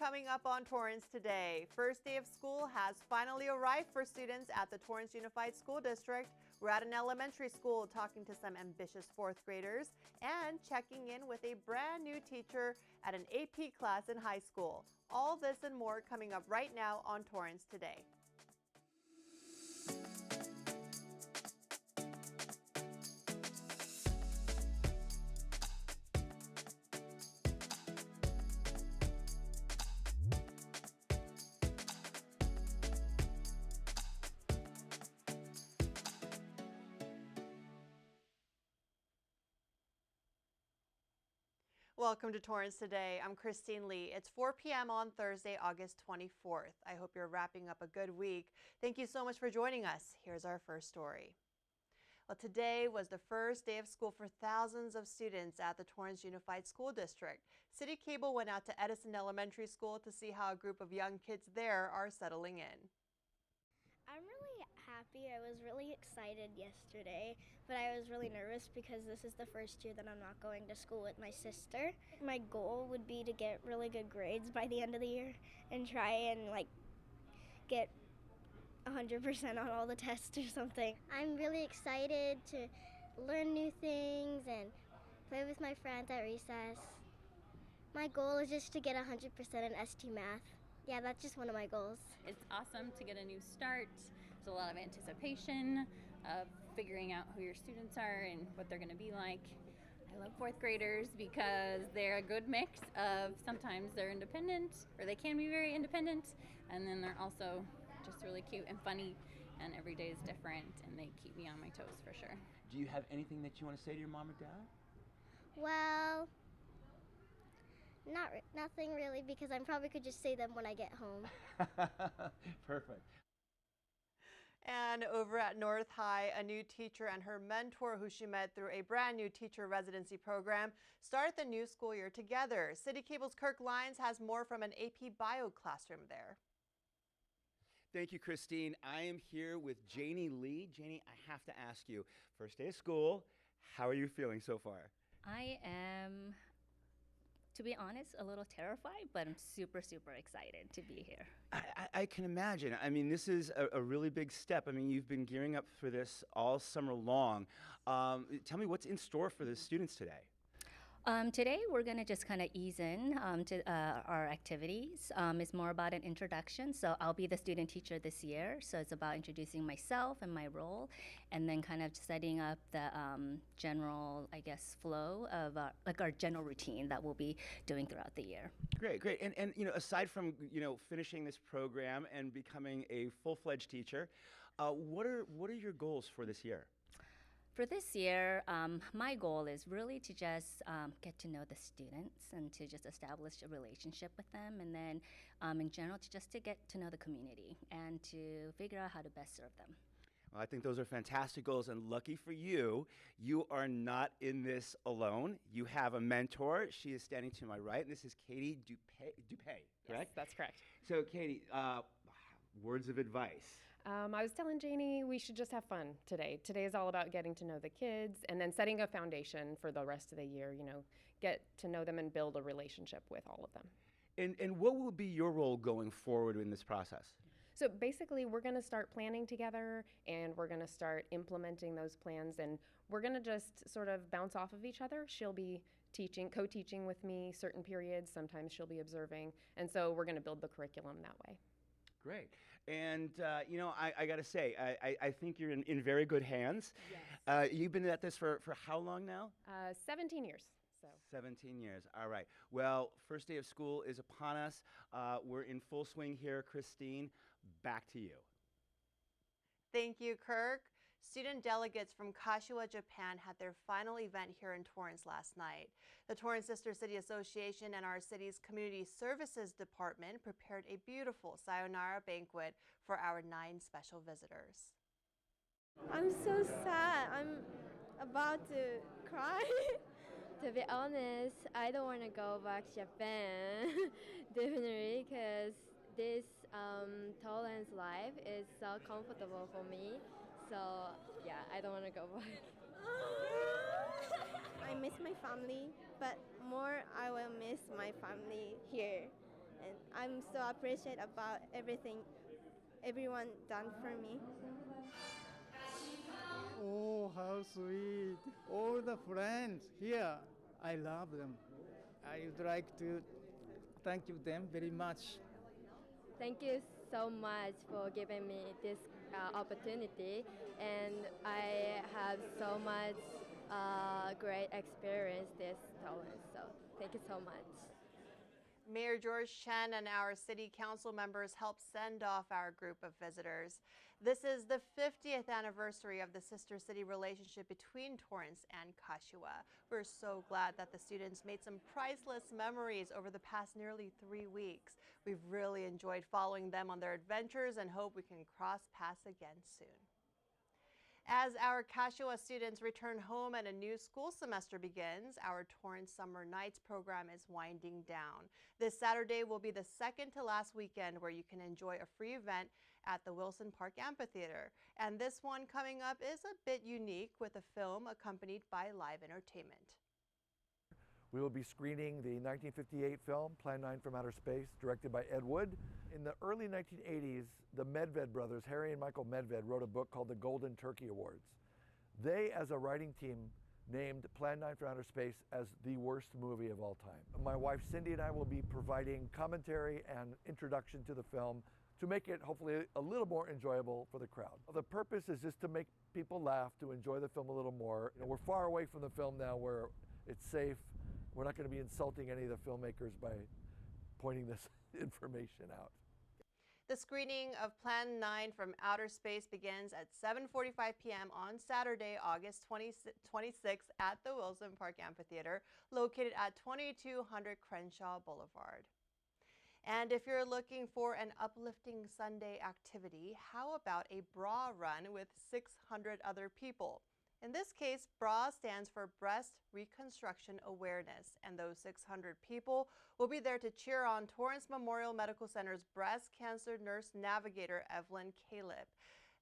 coming up on Torrance Today. First day of school has finally arrived for students at the Torrance Unified School District. We're at an elementary school talking to some ambitious fourth graders and checking in with a brand new teacher at an AP class in high school. All this and more coming up right now on Torrance Today. Welcome to Torrance Today. I'm Christine Lee. It's 4 p.m. on Thursday, August 24th. I hope you're wrapping up a good week. Thank you so much for joining us. Here's our first story. Well, today was the first day of school for thousands of students at the Torrance Unified School District. City Cable went out to Edison Elementary School to see how a group of young kids there are settling in. I'm really happy. I was really excited yesterday, but I was really nervous because this is the first year that I'm not going to school with my sister. My goal would be to get really good grades by the end of the year and try and get 100% on all the tests or something. I'm really excited to learn new things and play with my friends at recess. My goal is just to get 100% in ST Math. Yeah, that's just one of my goals. It's awesome to get a new start. There's a lot of anticipation of figuring out who your students are and what they're going to be like. I love fourth graders because they're a good mix of sometimes they're independent, or they can be very independent, and then they're also just really cute and funny, and every day is different, and they keep me on my toes for sure. Do you have anything that you want to say to your mom or dad? Well, nothing really, because I probably could just say them when I get home. Perfect. And over at North High, a new teacher and her mentor, who she met through a brand new teacher residency program, start the new school year together. City Cable's Kirk Lyons has more from an AP Bio classroom there. Thank you, Christine. I am here with Janie Lee. Janie, I have to ask you, first day of school, how are you feeling so far? I am, to be honest, a little terrified, but I'm super, super excited to be here. I can imagine. I mean, this is a really big step. I mean, you've been gearing up for this all summer long. Tell me what's in store for the students today. Today, we're going to just kind of ease in to our activities. It's more about an introduction. So I'll be the student teacher this year. So it's about introducing myself and my role, and then kind of setting up the general, I guess, flow of our general routine that we'll be doing throughout the year. Great, great. And aside from, finishing this program and becoming a full-fledged teacher, what are your goals for this year? For this year, my goal is really to just get to know the students and to just establish a relationship with them, and then in general to get to know the community and to figure out how to best serve them. Well, I think those are fantastic goals, and lucky for you, you are not in this alone. You have a mentor. She is standing to my right, and this is Katie Dupay, correct? Yes, that's correct. So, Katie, words of advice. I was telling Janie we should just have fun today. Today is all about getting to know the kids and then setting a foundation for the rest of the year, get to know them and build a relationship with all of them. And what will be your role going forward in this process? So basically, we're going to start planning together, and we're going to start implementing those plans, and we're going to just sort of bounce off of each other. She'll be co-teaching with me certain periods. Sometimes she'll be observing, and so we're going to build the curriculum that way. Great. And, I got to say, I think you're in very good hands. Yes. You've been at this for how long now? 17 years. 17 years. All right. Well, first day of school is upon us. We're in full swing here. Christine, back to you. Thank you, Kirk. Student delegates from Kashiwa, Japan had their final event here in Torrance last night. The Torrance Sister City Association and our city's Community Services Department prepared a beautiful Sayonara Banquet for our 9 special visitors. I'm so sad. I'm about to cry. To be honest, I don't want to go back to Japan, definitely, because this Torrance life is so comfortable for me. So yeah, I don't want to go back. I miss my family, but more I will miss my family here. And I'm so appreciative about everything everyone done for me. Oh, how sweet. All the friends here, I love them. I would like to thank you them very much. Thank you so much for giving me this opportunity, and I have so much great experience this Torrance. So thank you so much. Mayor George Chen and our city council members helped send off our group of visitors. This is the 50th anniversary of the sister city relationship between Torrance and Kashiwa. We're so glad that the students made some priceless memories over the past nearly 3 weeks. We've really enjoyed following them on their adventures and hope we can cross paths again soon. As our Kashiwa students return home and a new school semester begins, our Torrance Summer Nights program is winding down. This Saturday will be the second to last weekend where you can enjoy a free event at the Wilson Park Amphitheater. And this one coming up is a bit unique with a film accompanied by live entertainment. We will be screening the 1958 film, Plan 9 from Outer Space, directed by Ed Wood. In the early 1980s, the Medved brothers, Harry and Michael Medved, wrote a book called the Golden Turkey Awards. They, as a writing team, named Plan 9 from Outer Space as the worst movie of all time. My wife Cindy and I will be providing commentary and introduction to the film to make it hopefully a little more enjoyable for the crowd. The purpose is just to make people laugh, to enjoy the film a little more. We're far away from the film now where it's safe. We're not going to be insulting any of the filmmakers by pointing this information out. The screening of Plan 9 from Outer Space begins at 7:45 p.m. on Saturday, August 26th at the Wilson Park Amphitheater, located at 2200 Crenshaw Boulevard. And if you're looking for an uplifting Sunday activity, how about a bra run with 600 other people? In this case, BRA stands for Breast Reconstruction Awareness, and those 600 people will be there to cheer on Torrance Memorial Medical Center's breast cancer nurse navigator, Evelyn Caleb.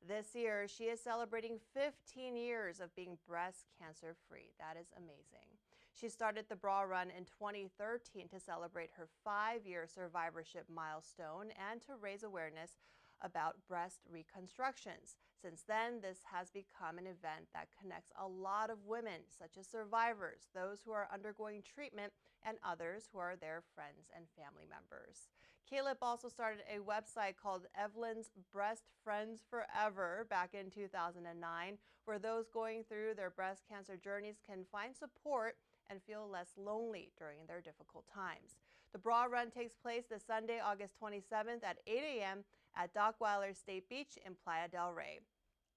This year, she is celebrating 15 years of being breast cancer free. That is amazing. She started the BRA Run in 2013 to celebrate her 5-year survivorship milestone and to raise awareness about breast reconstructions. Since then, this has become an event that connects a lot of women, such as survivors, those who are undergoing treatment, and others who are their friends and family members. Caleb also started a website called Evelyn's Breast Friends Forever back in 2009, where those going through their breast cancer journeys can find support and feel less lonely during their difficult times. The BRA Run takes place this Sunday, August 27th at 8 a.m. at Dockweiler State Beach in Playa del Rey.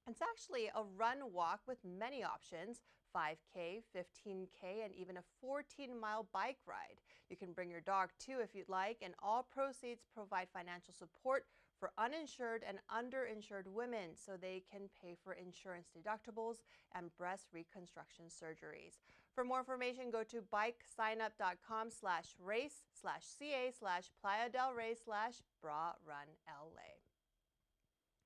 It's actually a run walk with many options, 5K, 15K, and even a 14-mile bike ride. You can bring your dog too if you'd like, and all proceeds provide financial support for uninsured and underinsured women so they can pay for insurance deductibles and breast reconstruction surgeries. For more information, go to bikesignup.com/race/ca/Playa del Rey/BRA-RUN-LA.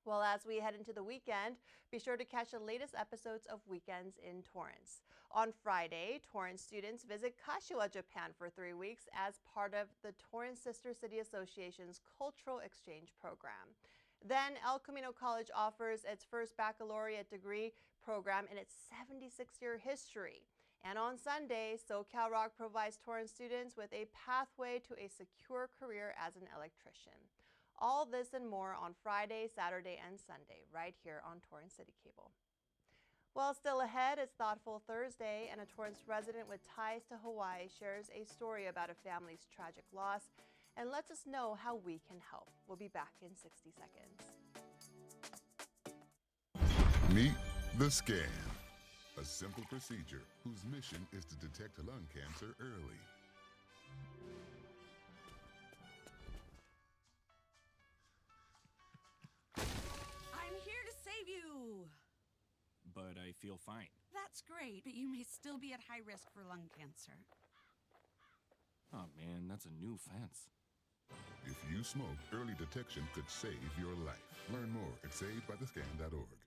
Well, as we head into the weekend, be sure to catch the latest episodes of Weekends in Torrance. On Friday, Torrance students visit Kashiwa, Japan for 3 weeks as part of the Torrance Sister City Association's Cultural Exchange Program. Then El Camino College offers its first baccalaureate degree program in its 76-year history. And on Sunday, SoCal Rock provides Torrance students with a pathway to a secure career as an electrician. All this and more on Friday, Saturday, and Sunday, right here on Torrance City Cable. Well, still ahead, it's Thoughtful Thursday, and a Torrance resident with ties to Hawaii shares a story about a family's tragic loss and lets us know how we can help. We'll be back in 60 seconds. Meet the scan, a simple procedure whose mission is to detect lung cancer early. I'm here to save you! But I feel fine. That's great, but you may still be at high risk for lung cancer. Oh man, that's a new fence. If you smoke, early detection could save your life. Learn more at savedbythescan.org.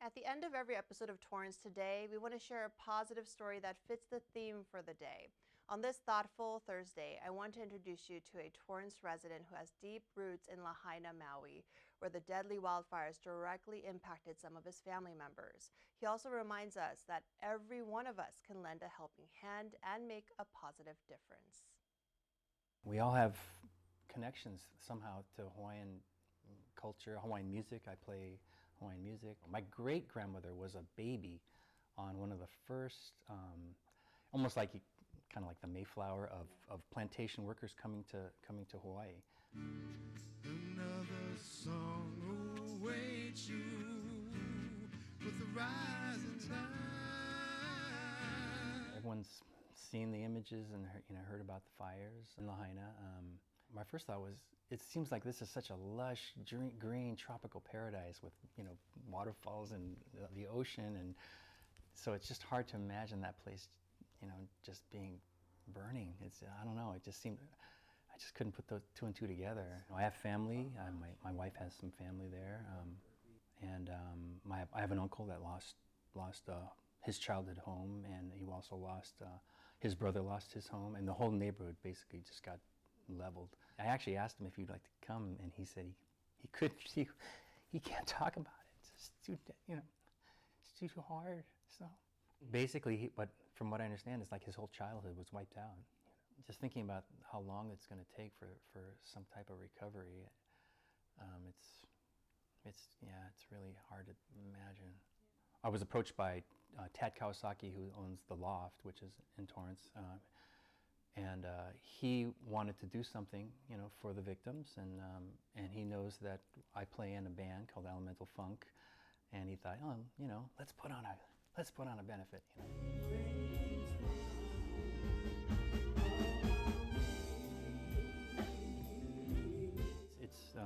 At the end of every episode of Torrance Today, we want to share a positive story that fits the theme for the day. On this thoughtful Thursday, I want to introduce you to a Torrance resident who has deep roots in Lahaina, Maui, where the deadly wildfires directly impacted some of his family members. He also reminds us that every one of us can lend a helping hand and make a positive difference. We all have connections somehow to Hawaiian culture, Hawaiian music. I play Hawaiian music. My great-grandmother was a baby on one of the first, almost like kind of like the Mayflower of plantation workers coming to Hawaii. Another song awaits you with the rising tide. Everyone's seen the images and heard about the fires in Lahaina. My first thought was, it seems like this is such a lush, green, tropical paradise with waterfalls and the ocean, and so it's just hard to imagine that place, just being burning. I don't know. It just seemed, I just couldn't put those two and two together. I have family. My wife has some family there, and I have an uncle that lost his childhood home, and he also lost his brother lost his home, and the whole neighborhood basically just got leveled. I actually asked him if he'd like to come, and he said he couldn't. He can't talk about it. It's too it's too hard. So basically, but from what I understand, it's like his whole childhood was wiped out. Just thinking about how long it's going to take for some type of recovery, it's really hard to imagine. I was approached by Tad Kawasaki, who owns the Loft, which is in Torrance, and he wanted to do something, for the victims, and he knows that I play in a band called Elemental Funk, and he thought, let's put on a benefit. It's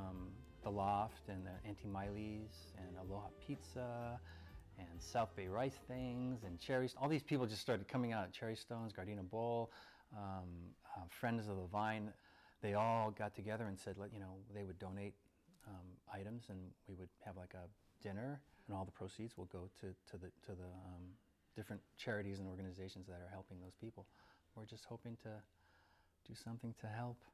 the Loft and the Auntie Miley's and Aloha Pizza and South Bay Rice Things and Cherry. All these people just started coming out. Cherry Stones, Gardena Bowl, Friends of the Vine. They all got together and said, they would donate items, and we would have like a dinner, and all the proceeds will go to the different charities and organizations that are helping those people. We're just hoping to do something to help.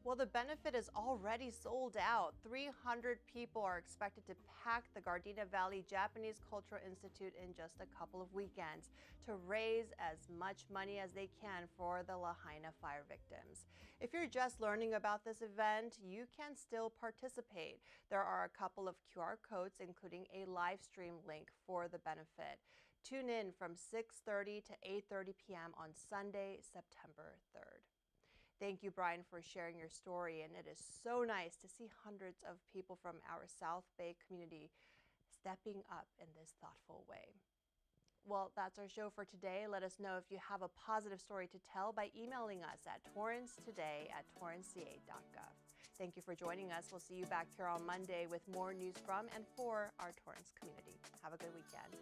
Well, the benefit is already sold out. 300 people are expected to pack the Gardena Valley Japanese Cultural Institute in just a couple of weekends to raise as much money as they can for the Lahaina fire victims. If you're just learning about this event, you can still participate. There are a couple of QR codes, including a live stream link for the benefit. Tune in from 6:30 to 8:30 p.m. on Sunday, September 3rd. Thank you, Brian, for sharing your story, and it is so nice to see hundreds of people from our South Bay community stepping up in this thoughtful way. Well, that's our show for today. Let us know if you have a positive story to tell by emailing us at torrancetoday@torranceca.gov. Thank you for joining us. We'll see you back here on Monday with more news from and for our Torrance community. Have a good weekend.